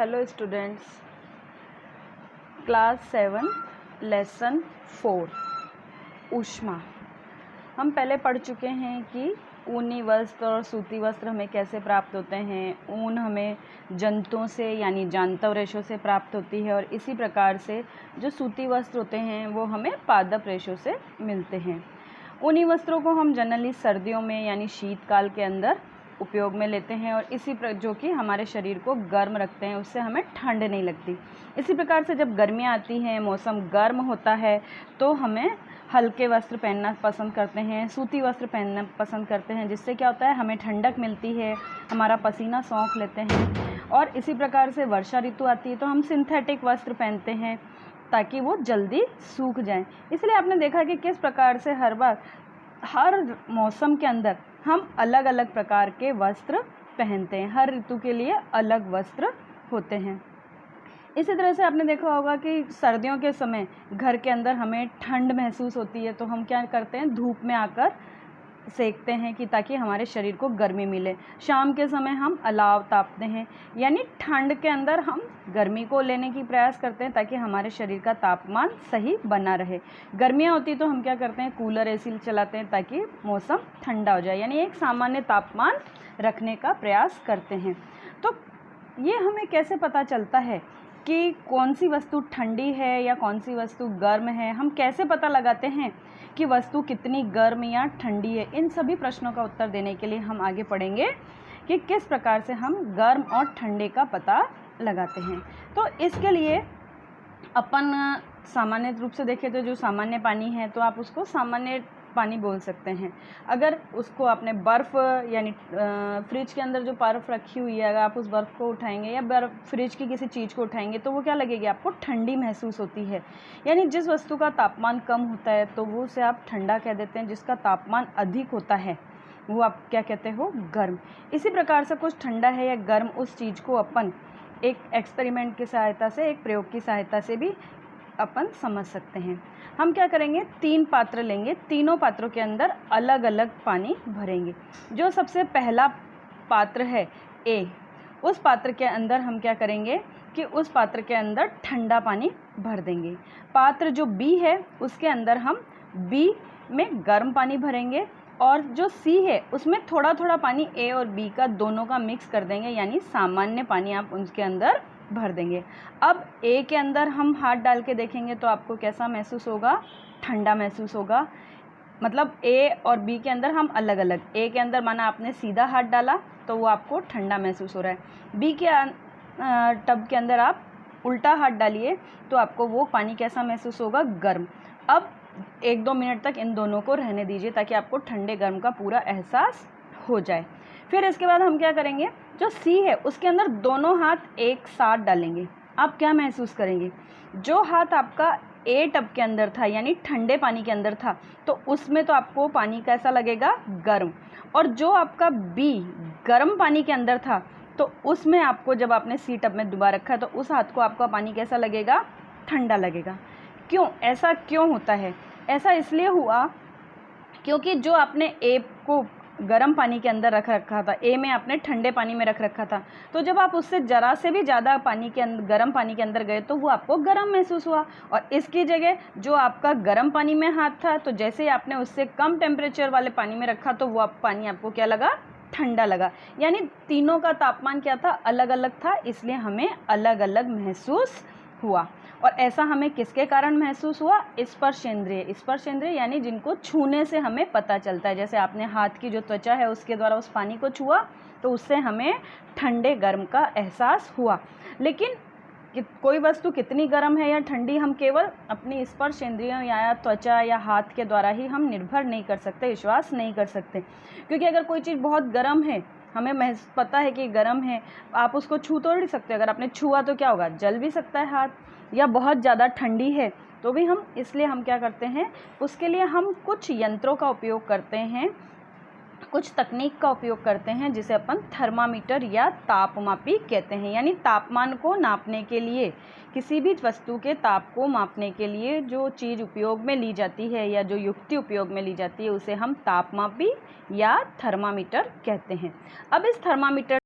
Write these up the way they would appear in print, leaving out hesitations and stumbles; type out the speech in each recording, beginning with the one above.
Hello students, class 7 lesson 4 ऊष्मा। हम पहले पढ़ चुके हैं कि ऊनी वस्त्र और सूती वस्त्र हमें कैसे प्राप्त होते हैं। ऊन हमें जंतुओं से यानी जानवर रेशों से प्राप्त होती है और इसी प्रकार से जो सूती वस्त्र होते हैं वो हमें पादप रेशों से मिलते हैं। ऊनी वस्त्रों को हम जनरली सर्दियों में यानी शीतकाल के अंदर उपयोग में लेते हैं और जो कि हमारे शरीर को गर्म रखते हैं, उससे हमें ठंड नहीं लगती। इसी प्रकार से जब गर्मियाँ आती हैं, मौसम गर्म होता है तो हमें हल्के वस्त्र पहनना पसंद करते हैं, सूती वस्त्र पहनना पसंद करते हैं, जिससे क्या होता है हमें ठंडक मिलती है, हमारा पसीना सोख लेते हैं। और इसी प्रकार से वर्षा ऋतु आती है तो हम सिंथेटिक वस्त्र पहनते हैं ताकि वो जल्दी सूख जाएं। इसलिए आपने देखा कि किस प्रकार से हर मौसम के अंदर हम अलग अलग प्रकार के वस्त्र पहनते हैं, हर ऋतु के लिए अलग वस्त्र होते हैं। इसी तरह से आपने देखा होगा कि सर्दियों के समय घर के अंदर हमें ठंड महसूस होती है तो हम क्या करते हैं, धूप में आकर सेकते हैं कि ताकि हमारे शरीर को गर्मी मिले। शाम के समय हम अलाव तापते हैं, यानी ठंड के अंदर हम गर्मी को लेने की प्रयास करते हैं ताकि हमारे शरीर का तापमान सही बना रहे। गर्मियाँ होती तो हम क्या करते हैं, कूलर एसी चलाते हैं ताकि मौसम ठंडा हो जाए, यानी एक सामान्य तापमान रखने का प्रयास करते हैं। तो ये हमें कैसे पता चलता है कि कौन सी वस्तु ठंडी है या कौन सी वस्तु गर्म है? हम कैसे पता लगाते हैं कि वस्तु कितनी गर्म या ठंडी है? इन सभी प्रश्नों का उत्तर देने के लिए हम आगे पढ़ेंगे कि किस प्रकार से हम गर्म और ठंडे का पता लगाते हैं। तो इसके लिए अपन सामान्य रूप से देखें तो जो सामान्य पानी है तो आप उसको सामान्य पानी बोल सकते हैं। अगर उसको आपने बर्फ़ यानी फ्रिज के अंदर जो बर्फ़ रखी हुई है, अगर आप उस बर्फ़ को उठाएंगे या फ्रिज की किसी चीज़ को उठाएंगे तो वो क्या लगेगी, आपको ठंडी महसूस होती है। यानी जिस वस्तु का तापमान कम होता है तो वो उसे आप ठंडा कह देते हैं, जिसका तापमान अधिक होता है वो आप क्या कहते हो, गर्म। इसी प्रकार से कुछ ठंडा है या गर्म, उस चीज़ को अपन एक एक्सपेरिमेंट की सहायता से, एक प्रयोग की सहायता से भी अपन समझ सकते हैं। हम क्या करेंगे, 3 पात्र लेंगे, तीनों पात्रों के अंदर अलग अलग पानी भरेंगे। जो सबसे पहला पात्र है ए, उस पात्र के अंदर हम क्या करेंगे कि उस पात्र के अंदर ठंडा पानी भर देंगे। पात्र जो बी है उसके अंदर हम बी में गर्म पानी भरेंगे और जो सी है उसमें थोड़ा थोड़ा पानी ए और बी का दोनों का मिक्स कर देंगे, यानी सामान्य पानी आप उसके अंदर भर देंगे। अब ए के अंदर हम हाथ डाल के देखेंगे तो आपको कैसा महसूस होगा, ठंडा महसूस होगा। मतलब ए और बी के अंदर हम अलग अलग, ए के अंदर माना आपने सीधा हाथ डाला तो वो आपको ठंडा महसूस हो रहा है, बी के टब के अंदर आप उल्टा हाथ डालिए तो आपको वो पानी कैसा महसूस होगा, गर्म। अब 1-2 मिनट तक इन दोनों को रहने दीजिए ताकि आपको ठंडे गर्म का पूरा एहसास हो जाए। फिर इसके बाद हम क्या करेंगे, जो सी है उसके अंदर दोनों हाथ एक साथ डालेंगे। आप क्या महसूस करेंगे, जो हाथ आपका ए टब के अंदर था यानी ठंडे पानी के अंदर था तो उसमें तो आपको पानी कैसा लगेगा, गर्म। और जो आपका बी गर्म पानी के अंदर था तो उसमें आपको, जब आपने सी टब में डुबा रखा है तो उस हाथ को आपका पानी कैसा लगेगा, ठंडा लगेगा। क्यों, ऐसा क्यों होता है? ऐसा इसलिए हुआ क्योंकि जो आपने ए को गर्म पानी के अंदर रख रखा था, ए में आपने ठंडे पानी में रख रखा था, तो जब आप उससे ज़रा से भी ज़्यादा पानी के अंदर, गर्म पानी के अंदर गए तो वो आपको गर्म महसूस हुआ। और इसकी जगह जो आपका गर्म पानी में हाथ था तो जैसे ही आपने उससे कम टेम्परेचर वाले पानी में रखा तो वो पानी आपको क्या लगा, ठंडा लगा। यानी तीनों का तापमान क्या था, अलग अलग था, इसलिए हमें अलग अलग महसूस हुआ। और ऐसा हमें किसके कारण महसूस हुआ, स्पर्शेंद्रिय। स्पर्शेंद्रिय यानी जिनको छूने से हमें पता चलता है। जैसे आपने हाथ की जो त्वचा है उसके द्वारा उस पानी को छुआ तो उससे हमें ठंडे गर्म का एहसास हुआ। लेकिन कोई वस्तु कितनी गर्म है या ठंडी हम केवल अपनी स्पर्शेंद्रियों या त्वचा या हाथ के द्वारा ही हम निर्भर नहीं कर सकते, विश्वास नहीं कर सकते। क्योंकि अगर कोई चीज़ बहुत गर्म है, हमें पता है कि गर्म है, आप उसको छू तो नहीं सकते। अगर आपने छुआ तो क्या होगा, जल भी सकता है हाथ। या बहुत ज़्यादा ठंडी है तो भी हम, इसलिए हम क्या करते हैं, उसके लिए हम कुछ यंत्रों का उपयोग करते हैं, कुछ तकनीक का उपयोग करते हैं जिसे अपन थर्मामीटर या तापमापी कहते हैं। यानी तापमान को नापने के लिए, किसी भी वस्तु के ताप को मापने के लिए जो चीज़ उपयोग में ली जाती है या जो युक्ति उपयोग में ली जाती है उसे हम तापमापी या थर्मामीटर कहते हैं। अब इस थर्मामीटर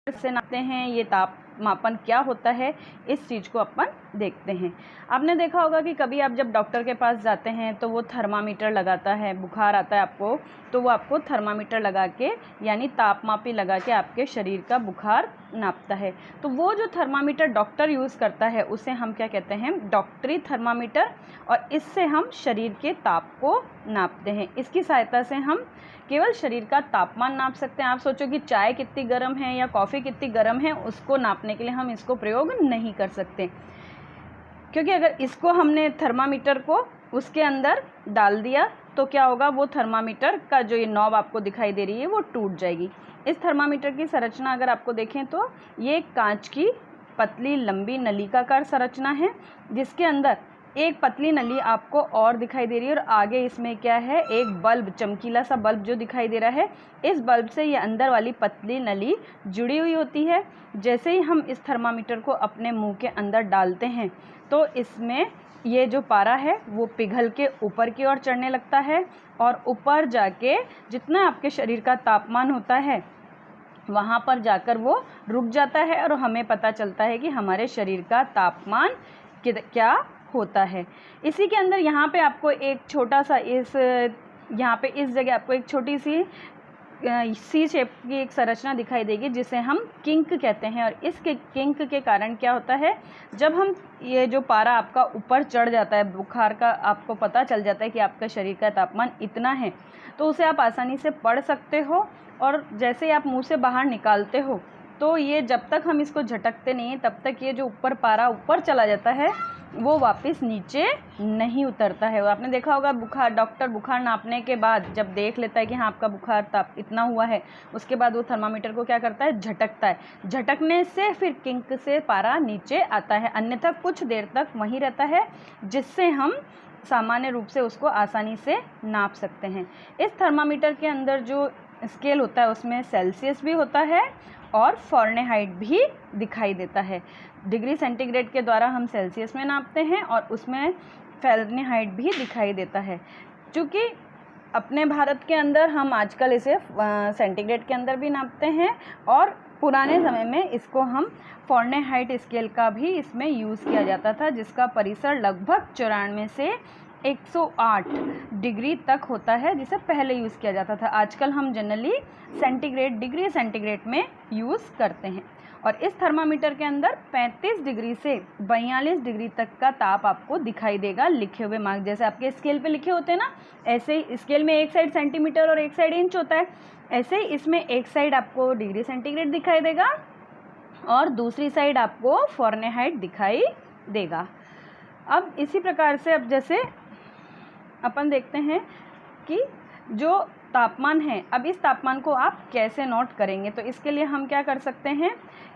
से नापते हैं, ये मापन क्या होता है, इस चीज़ को अपन देखते हैं। आपने देखा होगा कि कभी आप जब डॉक्टर के पास जाते हैं तो वो थर्मामीटर लगाता है, बुखार आता है आपको तो वो आपको थर्मामीटर लगा के यानी तापमापी लगा के आपके शरीर का बुखार नापता है। तो वो जो थर्मामीटर डॉक्टर यूज़ करता है उसे हम क्या कहते हैं, डॉक्टरी थर्मामीटर, और इससे हम शरीर के ताप को नापते हैं। इसकी सहायता से हम केवल शरीर का तापमान नाप सकते हैं। आप सोचो कि चाय कितनी गर्म है या कॉफ़ी कितनी गर्म है, उसको नापने के लिए हम इसको प्रयोग नहीं कर सकते, क्योंकि अगर इसको हमने थर्मामीटर को उसके अंदर डाल दिया तो क्या होगा, वो थर्मामीटर का जो ये नॉब आपको दिखाई दे रही है वो टूट जाएगी। इस थर्मामीटर की संरचना अगर आपको देखें तो ये कांच की पतली लंबी नलिकाकार संरचना है, जिसके अंदर एक पतली नली आपको और दिखाई दे रही है और आगे इसमें क्या है, एक बल्ब, चमकीला सा बल्ब जो दिखाई दे रहा है। इस बल्ब से ये अंदर वाली पतली नली जुड़ी हुई होती है। जैसे ही हम इस थर्मामीटर को अपने मुंह के अंदर डालते हैं तो इसमें ये जो पारा है वो पिघल के ऊपर की ओर चढ़ने लगता है और ऊपर जाके जितना आपके शरीर का तापमान होता है वहाँ पर जाकर वो रुक जाता है और हमें पता चलता है कि हमारे शरीर का तापमान क्या होता है। इसी के अंदर यहाँ पे आपको एक छोटा सा यहाँ पे इस जगह आपको एक छोटी सी सी शेप की एक संरचना दिखाई देगी जिसे हम किंक कहते हैं। और इस किंक के कारण क्या होता है, जब हम ये जो पारा आपका ऊपर चढ़ जाता है, बुखार का आपको पता चल जाता है कि आपका शरीर का तापमान इतना है, तो उसे आप आसानी से पढ़ सकते हो। और जैसे ही आप मुंह से बाहर निकालते हो तो ये जब तक हम इसको झटकते नहीं तब तक ये जो ऊपर पारा ऊपर चला जाता है वो वापस नीचे नहीं उतरता है। और आपने देखा होगा डॉक्टर बुखार नापने के बाद जब देख लेता है कि हाँ आपका बुखार ताप इतना हुआ है, उसके बाद वो थर्मामीटर को क्या करता है, झटकता है। झटकने से फिर किंक से पारा नीचे आता है, अन्यथा कुछ देर तक वहीं रहता है, जिससे हम सामान्य रूप से उसको आसानी से नाप सकते हैं। इस थर्मामीटर के अंदर जो स्केल होता है उसमें सेल्सियस भी होता है और फ़ारेनहाइट भी दिखाई देता है। डिग्री सेंटीग्रेड के द्वारा हम सेल्सियस में नापते हैं और उसमें फ़ारेनहाइट भी दिखाई देता है। चूँकि अपने भारत के अंदर हम आजकल इसे सेंटीग्रेड के अंदर भी नापते हैं और पुराने समय में इसको हम फ़ारेनहाइट स्केल का भी इसमें यूज़ किया जाता था, जिसका परिसर लगभग 94 से 108 डिग्री तक होता है, जिसे पहले यूज़ किया जाता था। आजकल हम जनरली डिग्री सेंटीग्रेड में यूज़ करते हैं। और इस थर्मामीटर के अंदर 35 डिग्री से 42 डिग्री तक का ताप आपको दिखाई देगा लिखे हुए मार्क, जैसे आपके स्केल पे लिखे होते हैं ना, ऐसे ही स्केल में एक साइड सेंटीमीटर और एक साइड इंच होता है, ऐसे ही इसमें एक साइड आपको डिग्री सेंटीग्रेड दिखाई देगा और दूसरी साइड आपको फ़ारेनहाइट दिखाई देगा। अब इसी प्रकार से अब जैसे अपन देखते हैं कि जो तापमान है, अब इस तापमान को आप कैसे नोट करेंगे, तो इसके लिए हम क्या कर सकते हैं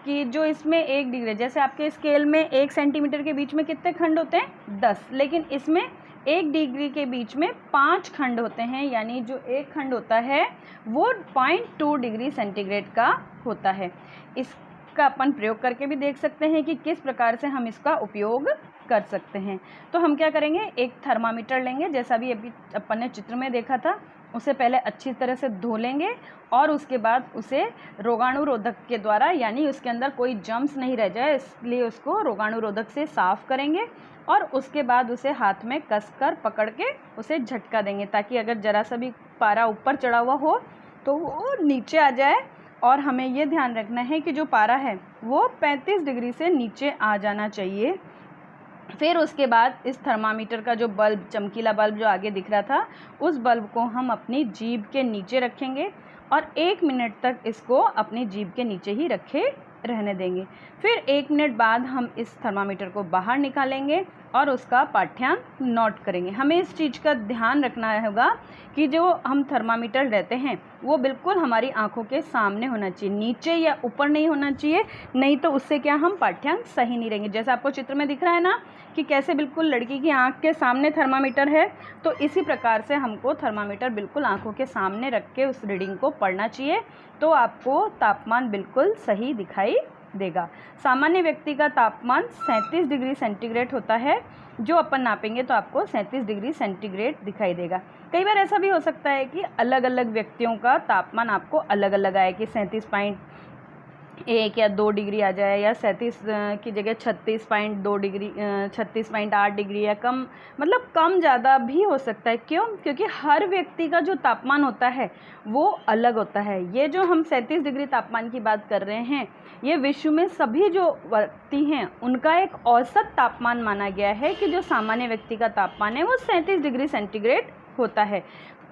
कि जो इसमें 1 डिग्री, जैसे आपके स्केल में 1 सेंटीमीटर के बीच में कितने खंड होते हैं, 10, लेकिन इसमें 1 डिग्री के बीच में 5 खंड होते हैं, यानी जो एक खंड होता है वो 0.2 डिग्री सेंटीग्रेड का होता है। इसका अपन प्रयोग करके भी देख सकते हैं कि किस प्रकार से हम इसका उपयोग कर सकते हैं। तो हम क्या करेंगे, एक थर्मामीटर लेंगे, जैसा भी अभी अपन ने चित्र में देखा था, उसे पहले अच्छी तरह से धो लेंगे और उसके बाद उसे रोगाणुरोधक के द्वारा, यानी उसके अंदर कोई जर्म्स नहीं रह जाए इसलिए उसको रोगाणुरोधक से साफ़ करेंगे और उसके बाद उसे हाथ में कसकर पकड़ के उसे झटका देंगे, ताकि अगर ज़रा सा भी पारा ऊपर चढ़ा हुआ हो तो वो नीचे आ जाए। और हमें ये ध्यान रखना है कि जो पारा है वो 35 डिग्री से नीचे आ जाना चाहिए। फिर उसके बाद इस थर्मामीटर का जो बल्ब, चमकीला बल्ब जो आगे दिख रहा था, उस बल्ब को हम अपनी जीभ के नीचे रखेंगे और 1 मिनट तक इसको अपनी जीभ के नीचे ही रखे रहने देंगे। फिर 1 मिनट बाद हम इस थर्मामीटर को बाहर निकालेंगे और उसका पाठ्यांक नोट करेंगे। हमें इस चीज़ का ध्यान रखना होगा कि जो हम थर्मामीटर लेते हैं वो बिल्कुल हमारी आंखों के सामने होना चाहिए, नीचे या ऊपर नहीं होना चाहिए, नहीं तो उससे क्या हम पाठ्यांक सही नहीं रहेंगे। जैसा आपको चित्र में दिख रहा है ना कि कैसे बिल्कुल लड़की की आंख के सामने थर्मामीटर है, तो इसी प्रकार से हमको थर्मामीटर बिल्कुल आंखों के सामने रख के उस रीडिंग को पढ़ना चाहिए, तो आपको तापमान बिल्कुल सही दिखाई देगा। सामान्य व्यक्ति का तापमान 37 डिग्री सेंटीग्रेड होता है, जो अपन नापेंगे तो आपको 37 डिग्री सेंटीग्रेड दिखाई देगा। कई बार ऐसा भी हो सकता है कि अलग अलग व्यक्तियों का तापमान आपको अलग अलग आए कि 1 या 2 डिग्री आ जाए, या 37 की जगह 36.2 डिग्री 36.8 डिग्री, या कम, मतलब कम ज़्यादा भी हो सकता है। क्यों? क्योंकि हर व्यक्ति का जो तापमान होता है वो अलग होता है। ये जो हम 37 डिग्री तापमान की बात कर रहे हैं, ये विश्व में सभी जो व्यक्ति हैं उनका एक औसत तापमान माना गया है कि जो सामान्य व्यक्ति का तापमान है वो 37 डिग्री सेंटीग्रेड होता है।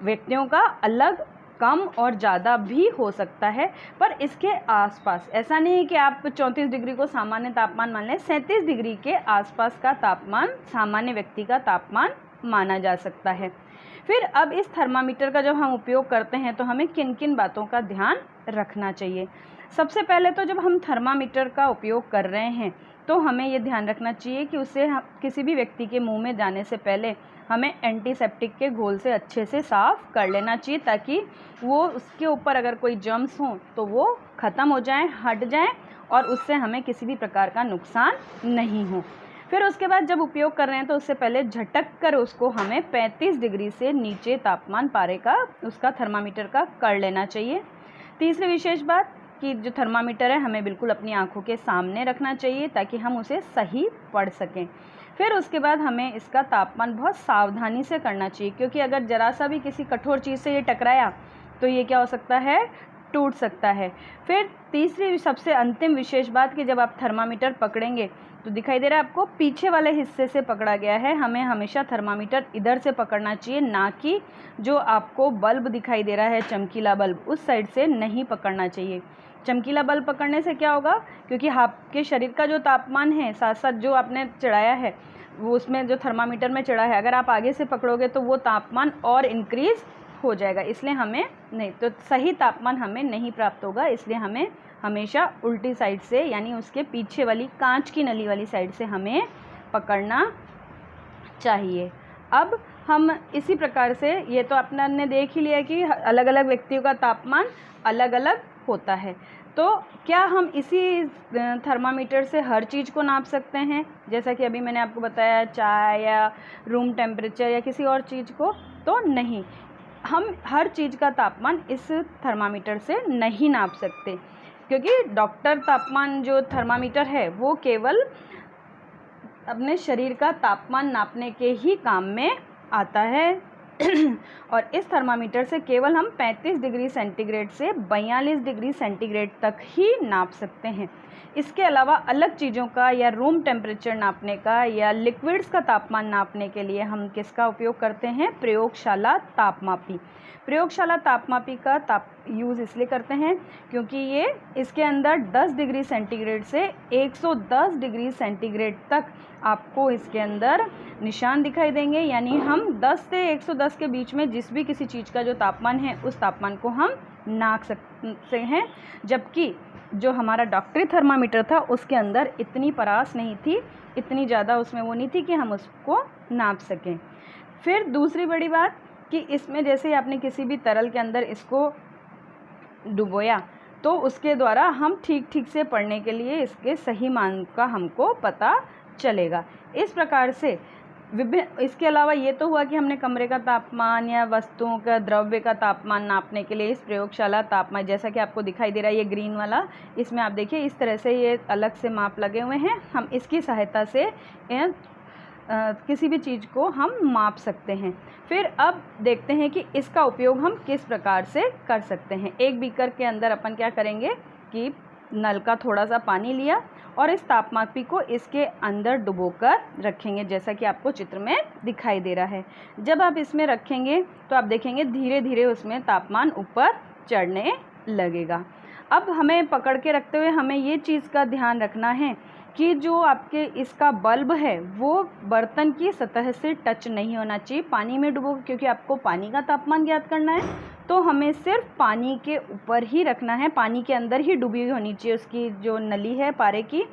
व्यक्तियों का अलग कम और ज़्यादा भी हो सकता है, पर इसके आसपास, ऐसा नहीं है कि आप 34 डिग्री को सामान्य तापमान मान लें। 37 डिग्री के आसपास का तापमान सामान्य व्यक्ति का तापमान माना जा सकता है। फिर अब इस थर्मामीटर का जब हम उपयोग करते हैं तो हमें किन किन बातों का ध्यान रखना चाहिए। सबसे पहले तो जब हम थर्मामीटर का उपयोग कर रहे हैं तो हमें ये ध्यान रखना चाहिए कि उसे किसी भी व्यक्ति के मुंह में जाने से पहले हमें एंटीसेप्टिक के घोल से अच्छे से साफ़ कर लेना चाहिए, ताकि वो उसके ऊपर अगर कोई जर्म्स हों तो वो ख़त्म हो जाएं, हट जाएं, और उससे हमें किसी भी प्रकार का नुकसान नहीं हो। फिर उसके बाद जब उपयोग कर रहे हैं तो उससे पहले झटक कर उसको हमें 35 डिग्री से नीचे तापमान पारे का उसका थर्मामीटर का कर लेना चाहिए। तीसरी विशेष बात कि जो थर्मामीटर है हमें बिल्कुल अपनी आँखों के सामने रखना चाहिए ताकि हम उसे सही पढ़ सकें। फिर उसके बाद हमें इसका तापमान बहुत सावधानी से करना चाहिए, क्योंकि अगर ज़रा सा भी किसी कठोर चीज़ से ये टकराया तो ये क्या हो सकता है, टूट सकता है। फिर तीसरी सबसे अंतिम विशेष बात कि जब आप थर्मामीटर पकड़ेंगे तो दिखाई दे रहा है आपको पीछे वाले हिस्से से पकड़ा गया है। हमें हमेशा थर्मामीटर इधर से पकड़ना चाहिए, ना कि जो आपको बल्ब दिखाई दे रहा है चमकीला बल्ब, उस साइड से नहीं पकड़ना चाहिए। चमकीला बल्ब पकड़ने से क्या होगा, क्योंकि आपके शरीर का जो तापमान है साथ साथ जो आपने चढ़ाया है वो उसमें जो थर्मामीटर में चढ़ा है, अगर आप आगे से पकड़ोगे तो वो तापमान और इंक्रीज़ हो जाएगा, इसलिए हमें नहीं, तो सही तापमान हमें नहीं प्राप्त होगा। इसलिए हमें हमेशा उल्टी साइड से, यानी उसके पीछे वाली कांच की नली वाली साइड से हमें पकड़ना चाहिए। अब हम इसी प्रकार से, ये तो अपना ने देख ही लिया कि अलग अलग व्यक्तियों का तापमान अलग अलग होता है, तो क्या हम इसी थर्मामीटर से हर चीज़ को नाप सकते हैं, जैसा कि अभी मैंने आपको बताया चाय या रूम टेम्परेचर या किसी और चीज़ को? तो नहीं, हम हर चीज़ का तापमान इस थर्मामीटर से नहीं नाप सकते, क्योंकि डॉक्टर तापमान जो थर्मामीटर है वो केवल अपने शरीर का तापमान नापने के ही काम में आता है। और इस थर्मामीटर से केवल हम 35 डिग्री सेंटीग्रेड से 42 डिग्री सेंटीग्रेड तक ही नाप सकते हैं। इसके अलावा अलग चीज़ों का या रूम टेम्परेचर नापने का या लिक्विड्स का तापमान नापने के लिए हम किसका उपयोग करते हैं? प्रयोगशाला तापमापी। प्रयोगशाला तापमापी का यूज़ इसलिए करते हैं क्योंकि ये इसके अंदर 10 डिग्री सेंटीग्रेड से 110 डिग्री सेंटीग्रेड तक आपको इसके अंदर निशान दिखाई देंगे, यानी हम 10 से 110 के बीच में जिस भी किसी चीज़ का जो तापमान है उस तापमान को हम नाप सकते हैं। जबकि जो हमारा डॉक्टरी थर्मामीटर था उसके अंदर इतनी परास नहीं थी, इतनी ज़्यादा उसमें वो नहीं थी कि हम उसको नाप सकें। फिर दूसरी बड़ी बात कि इसमें जैसे आपने किसी भी तरल के अंदर इसको डुबोया तो उसके द्वारा हम ठीक से पढ़ने के लिए इसके सही मान का हमको पता चलेगा। इस प्रकार से विभिन्न, इसके अलावा ये तो हुआ कि हमने कमरे का तापमान या वस्तुओं का, द्रव्य का तापमान नापने के लिए इस प्रयोगशाला तापमान, जैसा कि आपको दिखाई दे रहा है ये ग्रीन वाला, इसमें आप देखिए इस तरह से ये अलग से माप लगे हुए हैं। हम इसकी सहायता से किसी भी चीज़ को हम माप सकते हैं। फिर अब देखते हैं कि इसका उपयोग हम किस प्रकार से कर सकते हैं। एक बीकर के अंदर अपन क्या करेंगे कि नल का थोड़ा सा पानी लिया और इस तापमापी को इसके अंदर डुबोकर रखेंगे, जैसा कि आपको चित्र में दिखाई दे रहा है। जब आप इसमें रखेंगे तो आप देखेंगे धीरे धीरे उसमें तापमान ऊपर चढ़ने लगेगा। अब हमें पकड़ के रखते हुए हमें ये चीज़ का ध्यान रखना है कि जो आपके इसका बल्ब है वो बर्तन की सतह से टच नहीं होना चाहिए। पानी में डुबो, क्योंकि आपको पानी का तापमान ज्ञात करना है तो हमें सिर्फ पानी के ऊपर ही रखना है, पानी के अंदर ही डूबी हुई होनी चाहिए उसकी जो नली है पारे की,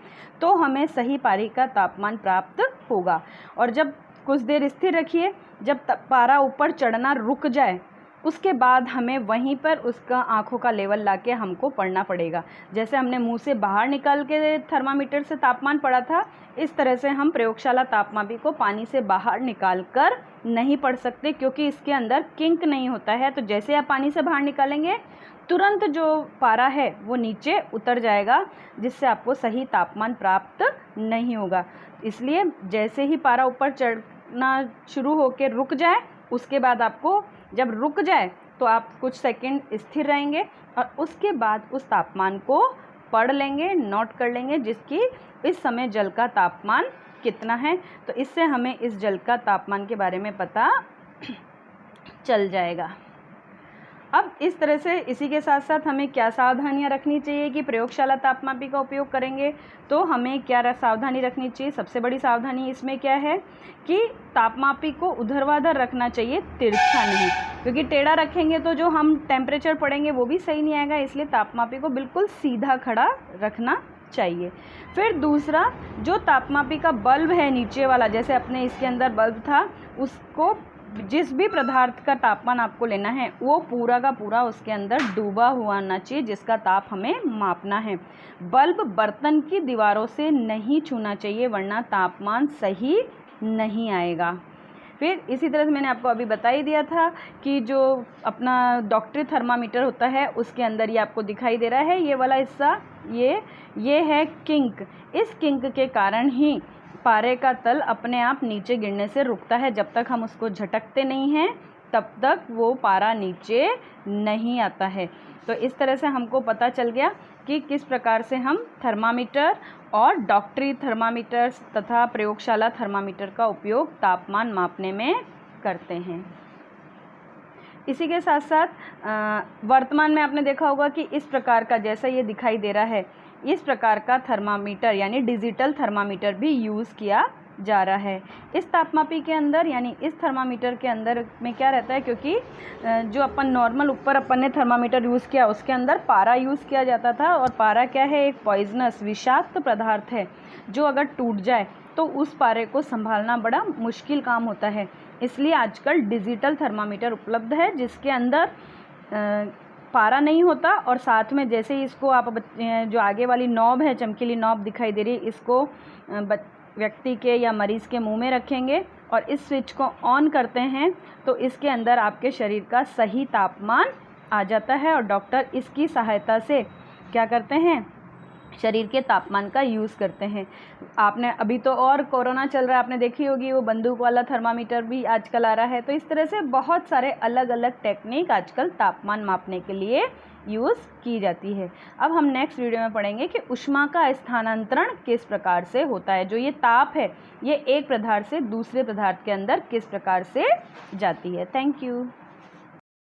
तो हमें सही पारे का तापमान प्राप्त होगा। और जब कुछ देर स्थिर रखिए, जब पारा ऊपर चढ़ना रुक जाए उसके बाद हमें वहीं पर उसका आँखों का लेवल लाके हमको पढ़ना पड़ेगा। जैसे हमने मुंह से बाहर निकाल के थर्मामीटर से तापमान पढ़ा था, इस तरह से हम प्रयोगशाला तापमापी को पानी से बाहर निकाल कर नहीं पढ़ सकते, क्योंकि इसके अंदर किंक नहीं होता है। तो जैसे आप पानी से बाहर निकालेंगे तुरंत जो पारा है वो नीचे उतर जाएगा, जिससे आपको सही तापमान प्राप्त नहीं होगा। इसलिए जैसे ही पारा ऊपर चढ़ना शुरू होकर रुक जाए, उसके बाद आपको जब रुक जाए तो आप कुछ सेकंड स्थिर रहेंगे और उसके बाद उस तापमान को पढ़ लेंगे, नोट कर लेंगे, जिसकी इस समय जल का तापमान कितना है। तो इससे हमें इस जल का तापमान के बारे में पता चल जाएगा। अब इस तरह से इसी के साथ साथ हमें क्या सावधानियां रखनी चाहिए कि प्रयोगशाला तापमापी का उपयोग करेंगे तो हमें क्या सावधानी रखनी चाहिए। सबसे बड़ी सावधानी इसमें क्या है कि तापमापी को ऊर्ध्वाधर रखना चाहिए, तिरछा नहीं, क्योंकि टेढ़ा रखेंगे तो जो हम टेम्परेचर पढ़ेंगे वो भी सही नहीं आएगा। इसलिए तापमापी को बिल्कुल सीधा खड़ा रखना चाहिए। फिर दूसरा, जो तापमापी का बल्ब है नीचे वाला, जैसे अपने इसके अंदर बल्ब था, उसको जिस भी पदार्थ का तापमान आपको लेना है वो पूरा का पूरा उसके अंदर डूबा हुआ होना चाहिए, जिसका ताप हमें मापना है। बल्ब बर्तन की दीवारों से नहीं छूना चाहिए, वरना तापमान सही नहीं आएगा। फिर इसी तरह से मैंने आपको अभी बता ही दिया था कि जो अपना डॉक्टरी थर्मामीटर होता है उसके अंदर ये आपको दिखाई दे रहा है, ये वाला हिस्सा, ये है किंक। इस किंक के कारण ही पारे का तल अपने आप नीचे गिरने से रुकता है। जब तक हम उसको झटकते नहीं हैं तब तक वो पारा नीचे नहीं आता है। तो इस तरह से हमको पता चल गया कि किस प्रकार से हम थर्मामीटर और डॉक्टरी थर्मामीटर तथा प्रयोगशाला थर्मामीटर का उपयोग तापमान मापने में करते हैं। इसी के साथ साथ वर्तमान में आपने देखा होगा कि इस प्रकार का, जैसा ये दिखाई दे रहा है, इस प्रकार का थर्मामीटर यानी डिजिटल थर्मामीटर भी यूज़ किया जा रहा है। इस तापमापी के अंदर यानी इस थर्मामीटर के अंदर में क्या रहता है, क्योंकि जो अपन नॉर्मल ऊपर अपन ने थर्मामीटर यूज़ किया उसके अंदर पारा यूज़ किया जाता था, और पारा क्या है, एक पॉइजनस विषाक्त पदार्थ है जो अगर टूट जाए तो उस पारे को संभालना बड़ा मुश्किल काम होता है। इसलिए आजकल डिजिटल थर्मामीटर उपलब्ध है जिसके अंदर पारा नहीं होता, और साथ में जैसे ही इसको आप जो आगे वाली नॉब है, चमकीली नॉब दिखाई दे रही है, इसको व्यक्ति के या मरीज़ के मुंह में रखेंगे और इस स्विच को ऑन करते हैं तो इसके अंदर आपके शरीर का सही तापमान आ जाता है, और डॉक्टर इसकी सहायता से क्या करते हैं, शरीर के तापमान का यूज़ करते हैं। आपने अभी तो और कोरोना चल रहा है, आपने देखी होगी वो बंदूक वाला थर्मामीटर भी आजकल आ रहा है। तो इस तरह से बहुत सारे अलग अलग टेक्निक आजकल तापमान मापने के लिए यूज़ की जाती है। अब हम नेक्स्ट वीडियो में पढ़ेंगे कि ऊष्मा का स्थानांतरण किस प्रकार से होता है। जो ये ताप है ये एक पदार्थ से दूसरे पदार्थ के अंदर किस प्रकार से जाती है। Thank you.